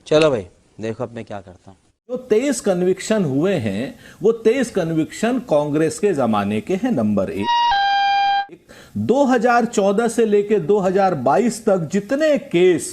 चलो भाई देखो अब मैं क्या करता हूँ। जो 23 कन्विक्शन हुए हैं वो 23 कन्विक्शन कांग्रेस के जमाने के हैं। नंबर 1, 2014 से लेकर 2022 तक जितने केस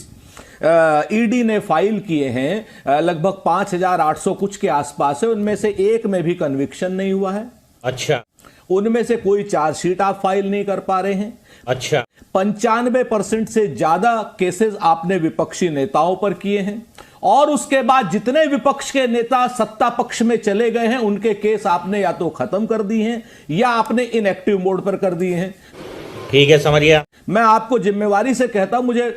ईडी ने फाइल किए हैं लगभग 5,800 कुछ के आसपास है, उनमें से एक में भी कन्विक्शन नहीं हुआ है। अच्छा। उनमें से कोई चार्जशीट आप फाइल नहीं कर पा रहे हैं। अच्छा। 95% से ज्यादा केसेस आपने विपक्षी नेताओं पर किए हैं और उसके बाद जितने विपक्ष के नेता सत्ता पक्ष में चले गए हैं उनके केस आपने या तो खत्म कर दिए हैं या आपने इनएक्टिव मोड पर कर दिए हैं। ठीक है, समझ गया। मैं आपको जिम्मेवारी से कहता हूं, मुझे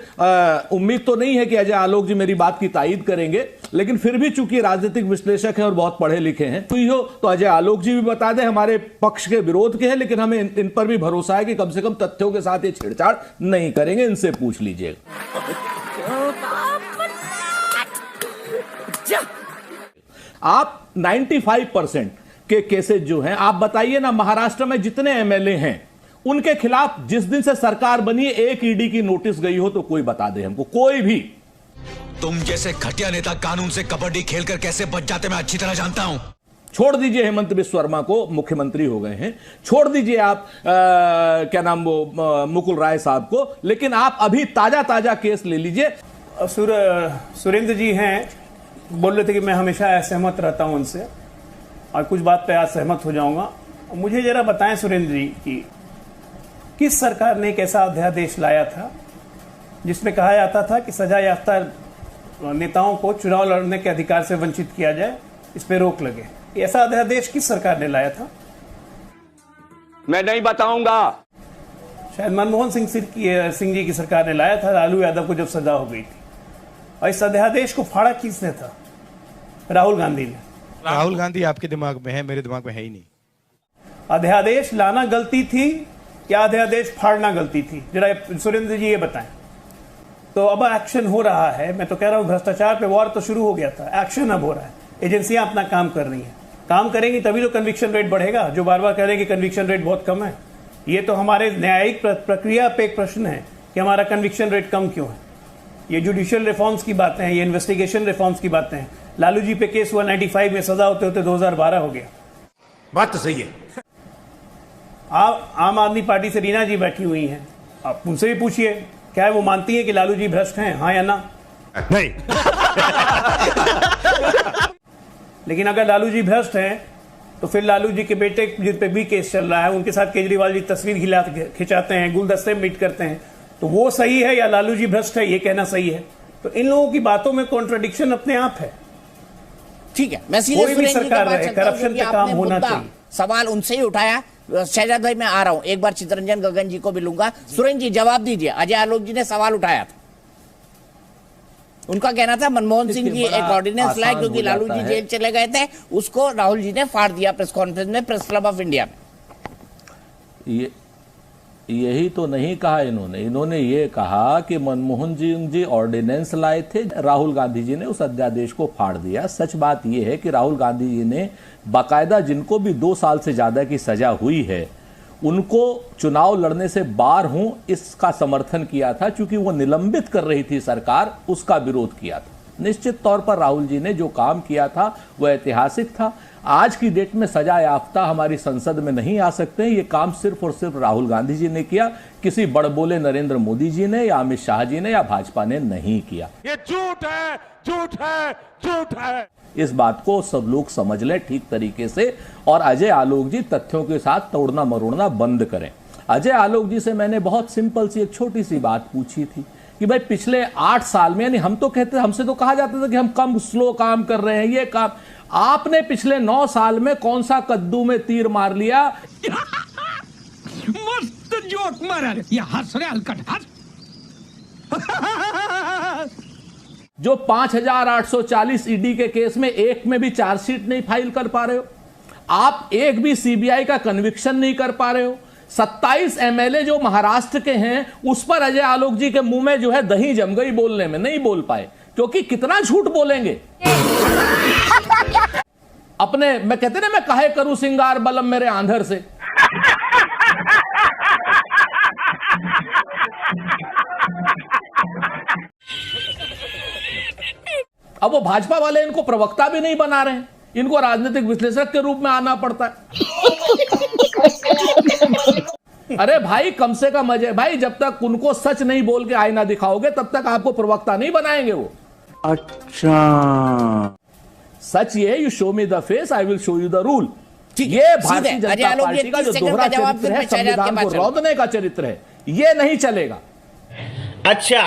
उम्मीद तो नहीं है कि अजय आलोक जी मेरी बात की तायीद करेंगे, लेकिन फिर भी चूंकि राजनीतिक विश्लेषक हैं और बहुत पढ़े लिखे हैं तो अजय आलोक जी भी बता दें हमारे पक्ष के विरोध के हैं, लेकिन हमें इन पर भी भरोसा है कि कम से कम तथ्यों के साथ ये छेड़छाड़ नहीं करेंगे। इनसे पूछ लीजिएगा। आप 95% के केसेस जो हैं, आप बताइए ना, महाराष्ट्र में जितने एमएलए हैं उनके खिलाफ जिस दिन से सरकार बनी है एक ईडी की नोटिस गई हो तो कोई बता दे हमको, कोई भी। तुम जैसे घटिया नेता कानून से कबड्डी खेलकर कैसे बच जाते मैं अच्छी तरह जानता हूं। छोड़ दीजिए हेमंत बिस्व शर्मा को, मुख्यमंत्री हो गए हैं, छोड़ दीजिए आप क्या नाम वो मुकुल राय साहब को, लेकिन आप अभी ताजा ताजा केस ले लीजिए। सुरेंद्र जी हैं, बोल रहे थे कि मैं हमेशा असहमत रहता हूं उनसे और कुछ बात पे आज सहमत हो जाऊंगा। मुझे जरा बताएं सुरेंद्र जी की किस सरकार ने एक ऐसा अध्यादेश लाया था जिसमें कहा जाता था कि सजा याफ्ता नेताओं को चुनाव लड़ने के अधिकार से वंचित किया जाए, इस पे रोक लगे। ऐसा अध्यादेश किस सरकार ने लाया था? मैं नहीं बताऊंगा। शायद मनमोहन सिंह जी की सरकार ने लाया था, लालू यादव को जब सजा हो गई थी। और इस अध्यादेश को फाड़ा किसने था? राहुल गांधी ने। राहुल गांधी आपके दिमाग में है, मेरे दिमाग में है ही नहीं। अध्यादेश लाना गलती थी या अध्यादेश फाड़ना गलती थी? जरा सुरेंद्र जी ये बताएं। तो अब एक्शन हो रहा है। मैं तो कह रहा हूं भ्रष्टाचार पे वॉर तो शुरू हो गया था, एक्शन अब हो रहा है। एजेंसियां अपना काम कर रही हैं, काम करेंगी तभी तो कन्विक्शन रेट बढ़ेगा। जो बार बार कह रहे हैं कि कन्विक्शन रेट बहुत कम है, ये तो हमारे न्यायिक प्रक्रिया पे एक प्रश्न है कि हमारा कन्विक्शन रेट कम क्यों है। ये जुडिशियल रिफॉर्म्स की बातें हैं, ये इन्वेस्टिगेशन रिफॉर्म्स की बातें हैं। लालू जी पे केस हुआ 95 में, सजा होते होते 2012 हो गया। बात तो सही है। आम आदमी पार्टी से रीना जी बैठी हुई हैं, आप उनसे भी पूछिए क्या वो मानती है कि लालू जी भ्रष्ट हैं, हाँ या ना? नहीं। लेकिन अगर लालू जी भ्रष्ट हैं तो फिर लालू जी के बेटे जिन पे भी केस चल रहा है उनके साथ केजरीवाल जी तस्वीर खिंचाते हैं, गुलदस्ते में मीट करते हैं, तो वो सही है या लालू जी भ्रष्ट है ये कहना सही है? तो इन लोगों की बातों में कॉन्ट्रडिक्शन अपने आप है। ठीक है, मैं सीधे कोई भी सरकार रहे, करप्शन पे काम होना चाहिए। सवाल उनसे ही उठाया। शहजाद भाई मैं आ रहा हूं, एक बार चितरंजन गगन जी को भी लूंगा। सुरेंद्र जी जवाब दीजिए, अजय आलोक जी ने सवाल उठाया था, उनका कहना था मनमोहन सिंह जी एक ऑर्डिनेंस लाए क्योंकि लालू जी जेल चले गए थे, उसको राहुल जी ने फाड़ दिया प्रेस कॉन्फ्रेंस में प्रेस क्लब ऑफ इंडिया में। यही तो नहीं कहा इन्होंने ये कहा कि मनमोहन सिंह जी ऑर्डिनेंस लाए थे, राहुल गांधी जी ने उस अध्यादेश को फाड़ दिया। सच बात यह है कि राहुल गांधी जी ने बाकायदा जिनको भी 2 साल से ज्यादा की सजा हुई है उनको चुनाव लड़ने से बाहर हूं इसका समर्थन किया था, क्योंकि वो निलंबित कर रही थी सरकार, उसका विरोध किया था। निश्चित तौर पर राहुल जी ने जो काम किया था वह ऐतिहासिक था। आज की डेट में सजा याफ्ता हमारी संसद में नहीं आ सकते। ये काम सिर्फ और सिर्फ राहुल गांधी जी ने किया, किसी बड़बोले नरेंद्र मोदी जी ने या अमित शाह जी ने या भाजपा ने नहीं किया। ये झूठ है, झूठ है, झूठ है। इस बात को सब लोग समझ लें ठीक तरीके से, और अजय आलोक जी तथ्यों के साथ तोड़ना मरोड़ना बंद करें। अजय आलोक जी से मैंने बहुत सिंपल सी एक छोटी सी बात पूछी थी कि भाई पिछले 8 साल में, यानी हम तो कहते, हमसे तो कहा जाता था कि हम कम स्लो काम कर रहे हैं, ये काम, आपने पिछले 9 साल में कौन सा कद्दू में तीर मार लिया? मस्त जोक मारा रे, ये हंस रहे हलकट हंस। जो 5,840 ईडी के केस में एक में भी चार्जशीट नहीं फाइल कर पा रहे हो आप, एक भी सीबीआई का कन्विक्शन नहीं कर पा रहे हो। 27 एमएलए जो महाराष्ट्र के हैं उस पर अजय आलोक जी के मुंह में जो है दही जम गई, बोलने में नहीं बोल पाए, क्योंकि कितना झूठ बोलेंगे। अपने मैं कहते ना, मैं काहे करूं सिंगार बलम मेरे आंधर से। अब वो भाजपा वाले इनको प्रवक्ता भी नहीं बना रहे हैं, इनको राजनीतिक विश्लेषक के रूप में आना पड़ता है। अरे भाई कम से कम अजय भाई, जब तक उनको सच नहीं बोल के आईना दिखाओगे तब तक आपको प्रवक्ता नहीं बनाएंगे वो। अच्छा, सच ये है, you show me the face I will show you the rule. ये भारतीय जनता पार्टी का जो दोहरा चरित्र है, संविधान को रौंदने का चरित्र है, ये नहीं चलेगा। अच्छा।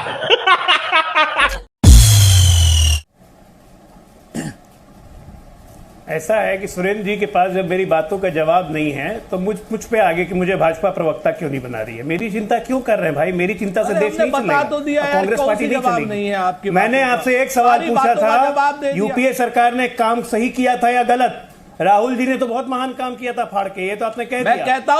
ऐसा है कि सुरेंद्र जी के पास जब मेरी बातों का जवाब नहीं है तो मुझ पे आगे कि मुझे भाजपा प्रवक्ता क्यों नहीं बना रही है। मेरी चिंता क्यों कर रहे हैं भाई? मेरी चिंता से देश नहीं चलेगा, कांग्रेस पार्टी नहीं चलेगी। मैंने आपसे एक सवाल पूछा था, यूपीए सरकार ने काम सही किया था या गलत? राहुल जी ने तो बहुत महान काम किया था फाड़ के, ये तो आपने कह दिया। मैं कहता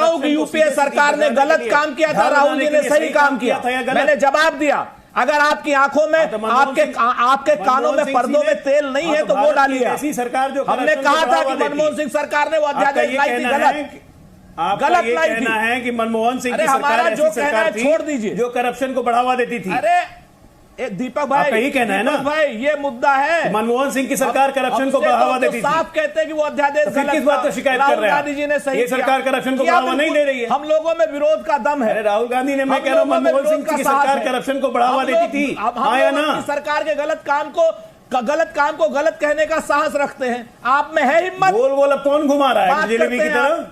हूं कि यूपीए सरकार ने गलत काम किया था, राहुल जी ने सही काम किया था। मैंने जवाब दिया। अगर आपकी आंखों में, आपके कानों में, पर्दों में तेल नहीं है तो वो डालिए। ऐसी सरकार जो हमने कहा था कि मनमोहन सिंह सरकार ने वो अध्यादेश लाई थी, गलत लाई थी। कहना है कि मनमोहन सिंह की सरकार ऐसी सरकार थी छोड़ दीजिए जो करप्शन को बढ़ावा देती थी। अरे दीपक भाई, यही कहना है ना भाई, ये मुद्दा है। मनमोहन सिंह की सरकार करप्शन को बढ़ावा देती थी। साफ कहते हैं कि वो अध्यादेश फिर किस बात पर शिकायत कर रहे हैं? गांधी जी ने सही, ये सरकार करप्शन को बढ़ावा नहीं दे रही है। हम लोगों में विरोध का दम है। राहुल गांधी ने, मैं कह रहा हूं मनमोहन सिंह की सरकार करप्शन को बढ़ावा देती थी, हाँ या ना? सरकार के गलत काम को गलत कहने का साहस रखते हैं। आप में है हिम्मत? बोल बोल अब कौन घुमा रहा है जलेबी की तरह?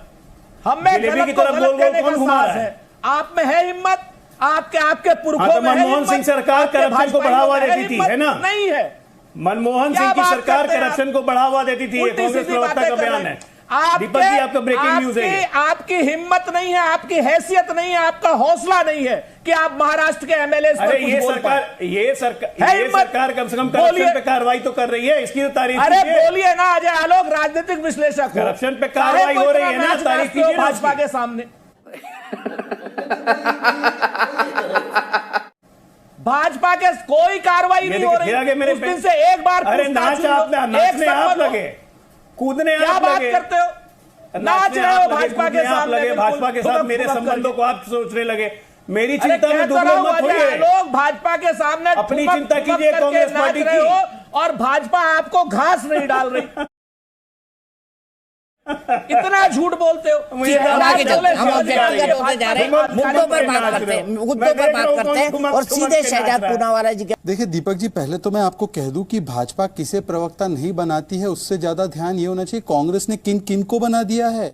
हमें जलेबी की तरफ बोल बोल कौन घुमा रहा है? आप में है हिम्मत? आपके पुरखों में मनमोहन सिंह सरकार करप्शन को बढ़ावा देती थी, है ना? नहीं है। मनमोहन सिंह की सरकार करप्शन को बढ़ावा देती थी, ये कांग्रेस प्रवक्ता का बयान है। दीपक जी, आपका ब्रेकिंग न्यूज है। आपकी हिम्मत नहीं है, आपकी हैसियत नहीं है, आपका हौसला नहीं है कि आप महाराष्ट्र के एमएलए पर कुछ बोल पाए। ये सरकार कम से कम करप्शन पे कार्रवाई तो कर रही है, इसकी तो तारीफ अरे कीजिए। बोलिए ना अजय आलोक, राजनीतिक विश्लेषक करप्शन पे कार्रवाई हो रही है ना, तारीफ कीजिए भाजपा के सामने। भाजपा के कोई कार्रवाई नहीं हो रही। उस दिन से एक बार अरे नाचने आप लगे, कूदने आप लगे, क्या बात करते हो? नाच रहे हो भाजपा के सामने, भाजपा के साथ मेरे संबंधों को आप सोचने लगे। मेरी चिंता में दुबले मत होइए। लोग भाजपा के सामने अपनी चिंता कीजिए कांग्रेस पार्टी की, और भाजपा आपको घास नहीं डाल रही। इतना झूठ बोलते हो। हम आगे चलते हैं, हम ऑब्जेक्टिव होते जा रहे हैं, मुद्दों पर बात करते हैं और सीधे शहजाद पूनावाला जी के। देखिए दीपक जी, पहले तो मैं आपको कह दूं कि भाजपा किसे प्रवक्ता नहीं बनाती है, उससे ज्यादा ध्यान ये होना चाहिए कांग्रेस ने किन किन को बना दिया है।